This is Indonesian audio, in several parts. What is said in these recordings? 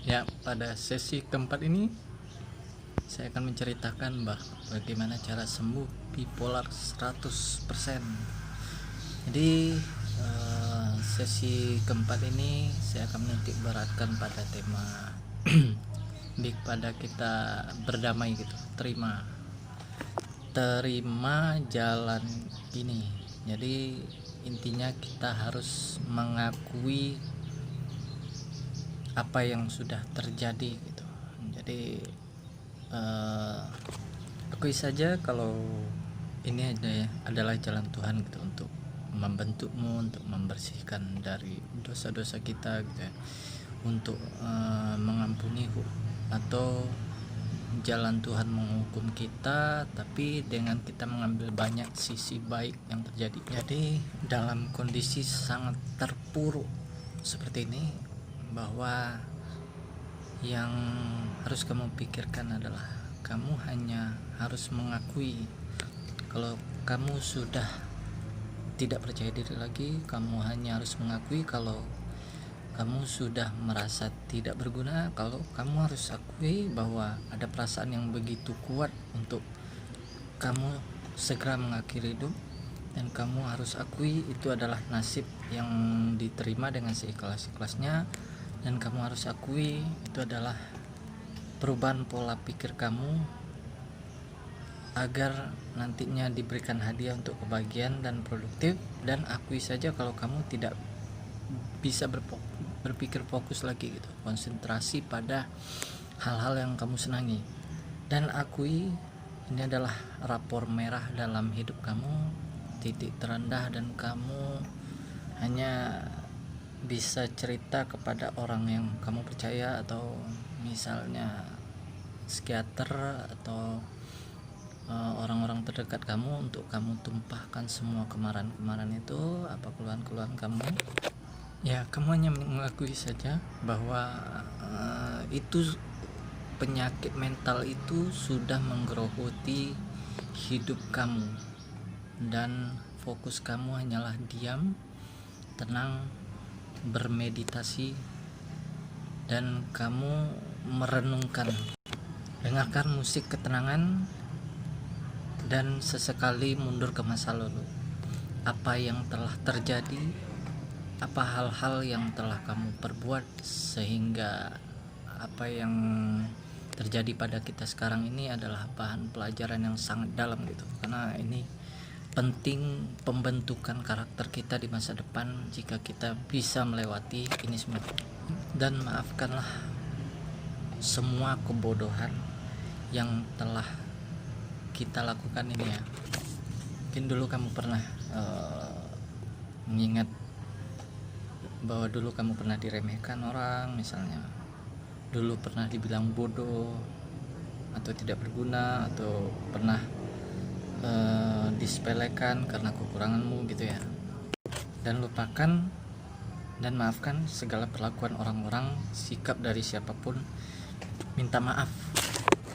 Ya, pada sesi keempat ini saya akan menceritakan bagaimana cara sembuh bipolar 100%. Jadi sesi keempat ini saya akan menitik beratkan pada tema pada kita berdamai gitu. Terima jalan ini. Jadi intinya kita harus mengakui apa yang sudah terjadi gitu. Jadi akui saja kalau ini adalah jalan Tuhan gitu, untuk membentukmu, untuk membersihkan dari dosa-dosa kita gitu ya, untuk mengampuni atau jalan Tuhan menghukum kita, tapi dengan kita mengambil banyak sisi baik yang terjadi. Jadi dalam kondisi sangat terpuruk seperti ini, bahwa yang harus kamu pikirkan adalah kamu hanya harus mengakui kalau kamu sudah tidak percaya diri lagi. Kamu hanya harus mengakui kalau kamu sudah merasa tidak berguna. Kalau kamu harus akui bahwa ada perasaan yang begitu kuat untuk kamu segera mengakhiri hidup, dan kamu harus akui itu adalah nasib yang diterima dengan seikhlas-ikhlasnya. Dan kamu harus akui itu adalah perubahan pola pikir kamu agar nantinya diberikan hadiah untuk kebahagiaan dan produktif. Dan akui saja kalau kamu tidak bisa berpikir fokus lagi gitu, konsentrasi pada hal-hal yang kamu senangi. Dan akui ini adalah rapor merah dalam hidup kamu, titik terendah, dan kamu hanya bisa cerita kepada orang yang kamu percaya, atau misalnya psikiater atau orang-orang terdekat kamu, untuk kamu tumpahkan semua kemarahan-kemarahan itu, apa keluhan-keluhan kamu. Ya, kamu hanya mengakui saja bahwa itu penyakit mental itu sudah menggerogoti hidup kamu, dan fokus kamu hanyalah diam, tenang, bermeditasi, dan kamu merenungkan, dengarkan musik ketenangan, dan sesekali mundur ke masa lalu. Apa yang telah terjadi, apa hal-hal yang telah kamu perbuat sehingga apa yang terjadi pada kita sekarang ini adalah bahan pelajaran yang sangat dalam gitu. Karena ini penting pembentukan karakter kita di masa depan jika kita bisa melewati ini semua. Dan maafkanlah semua kebodohan yang telah kita lakukan ini ya. Mungkin dulu kamu pernah mengingat bahwa dulu kamu pernah diremehkan orang, misalnya dulu pernah dibilang bodoh atau tidak berguna, atau pernah disepelekan karena kekuranganmu gitu ya. Dan lupakan dan maafkan segala perlakuan orang-orang, sikap dari siapapun. Minta maaf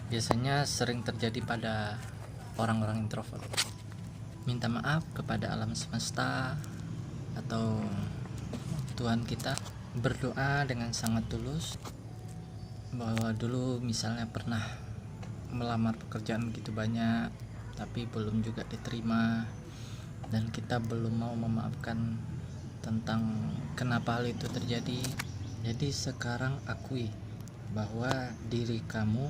biasanya sering terjadi pada orang-orang introvert. Minta maaf kepada alam semesta atau Tuhan kita. Berdoa dengan sangat tulus bahwa dulu misalnya pernah melamar pekerjaan begitu banyak tapi belum juga diterima, dan kita belum mau memaafkan tentang kenapa hal itu terjadi. Jadi sekarang akui bahwa diri kamu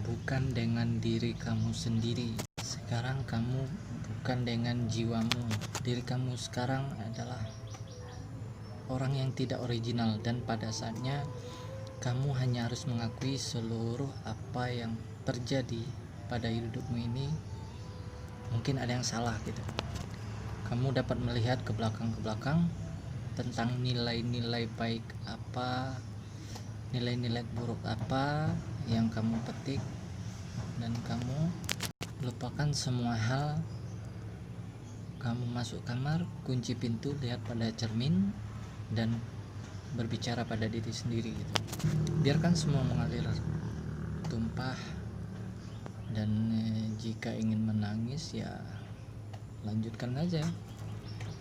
bukan dengan diri kamu sendiri. Sekarang kamu bukan dengan jiwamu. Diri kamu sekarang adalah orang yang tidak original, dan pada saatnya kamu hanya harus mengakui seluruh apa yang terjadi pada hidupmu ini. Mungkin ada yang salah gitu. Kamu dapat melihat ke belakang tentang nilai-nilai baik apa, nilai-nilai buruk apa yang kamu petik, dan kamu lupakan semua hal. Kamu masuk kamar, kunci pintu, lihat pada cermin, dan berbicara pada diri sendiri gitu. Biarkan semua mengalir tumpah, dan jika ingin menangis ya lanjutkan aja.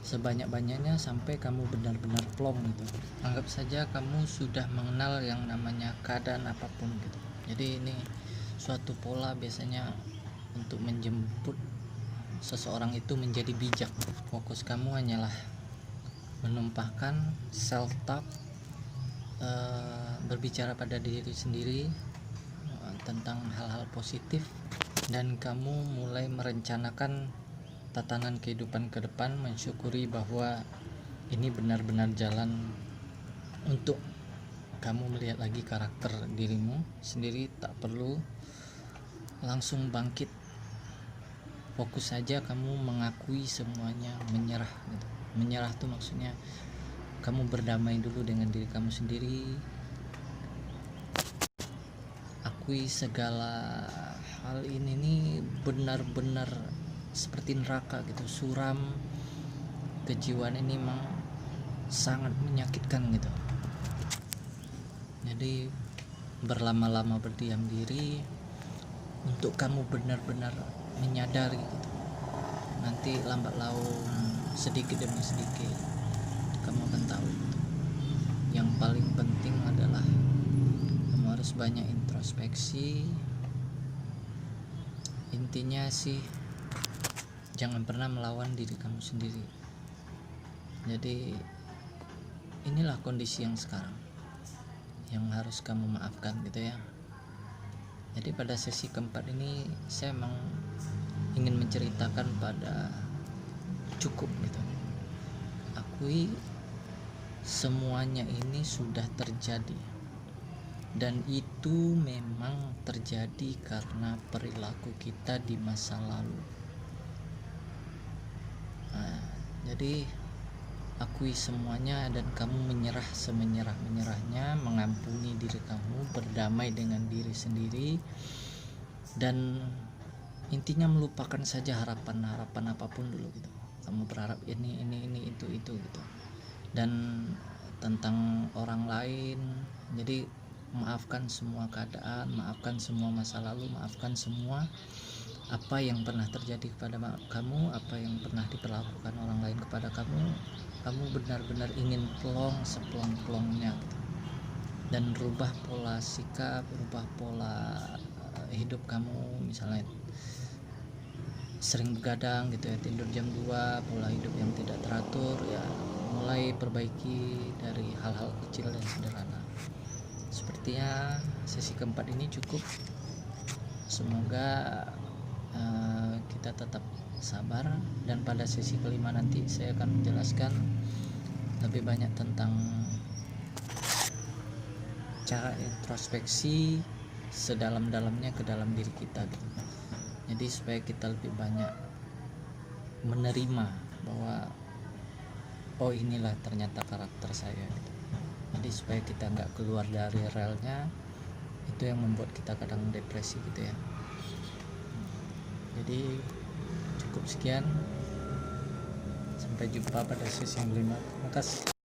sebanyak-banyaknya sampai kamu benar-benar plong gitu. Anggap saja kamu sudah mengenal yang namanya keadaan apapun gitu. Jadi ini suatu pola biasanya untuk menjemput seseorang itu menjadi bijak. Fokus kamu hanyalah menumpahkan self talk, berbicara pada diri sendiri tentang hal-hal positif, dan kamu mulai merencanakan tatanan kehidupan ke depan, mensyukuri bahwa ini benar-benar jalan untuk kamu melihat lagi karakter dirimu sendiri. Tak perlu langsung bangkit, fokus saja kamu mengakui semuanya, menyerah gitu. Menyerah tuh maksudnya kamu berdamai dulu dengan diri kamu sendiri, akui segala hal ini nih benar-benar seperti neraka gitu, suram. Kejiwaan ini memang sangat menyakitkan gitu. Jadi berlama-lama berdiam diri untuk kamu benar-benar menyadari gitu. Nanti lambat laun, sedikit demi sedikit kamu akan tahu gitu. Yang paling penting adalah kamu harus banyak introspeksi. Intinya sih jangan pernah melawan diri kamu sendiri. Jadi inilah kondisi yang sekarang yang harus kamu maafkan gitu ya. Jadi pada sesi keempat ini saya memang ingin menceritakan pada cukup gitu. Akui semuanya ini sudah terjadi, dan itu memang terjadi karena perilaku kita di masa lalu. Jadi akui semuanya dan kamu menyerah semenyerah-menyerahnya, mengampuni diri kamu, berdamai dengan diri sendiri, dan intinya melupakan saja harapan-harapan apapun dulu gitu. Kamu berharap ini itu gitu. Dan tentang orang lain, jadi maafkan semua keadaan, maafkan semua masa lalu, maafkan semua apa yang pernah terjadi kepada kamu, apa yang pernah diperlakukan orang lain kepada kamu. Kamu benar-benar ingin plong seplong-plongnya gitu. Dan rubah pola sikap, rubah pola hidup kamu. Misalnya sering begadang gitu ya, tidur jam 2, pola hidup yang tidak teratur ya, mulai perbaiki dari hal-hal kecil dan sederhana. Sepertinya sesi keempat ini cukup. Semoga kita tetap sabar, dan pada sesi kelima nanti saya akan menjelaskan lebih banyak tentang cara introspeksi sedalam-dalamnya ke dalam diri kita gitu. Jadi supaya kita lebih banyak menerima bahwa oh inilah ternyata karakter saya gitu. Jadi supaya kita nggak keluar dari relnya, itu yang membuat kita kadang depresi gitu ya. Jadi cukup sekian, sampai jumpa pada sesi yang kelima. Terima kasih.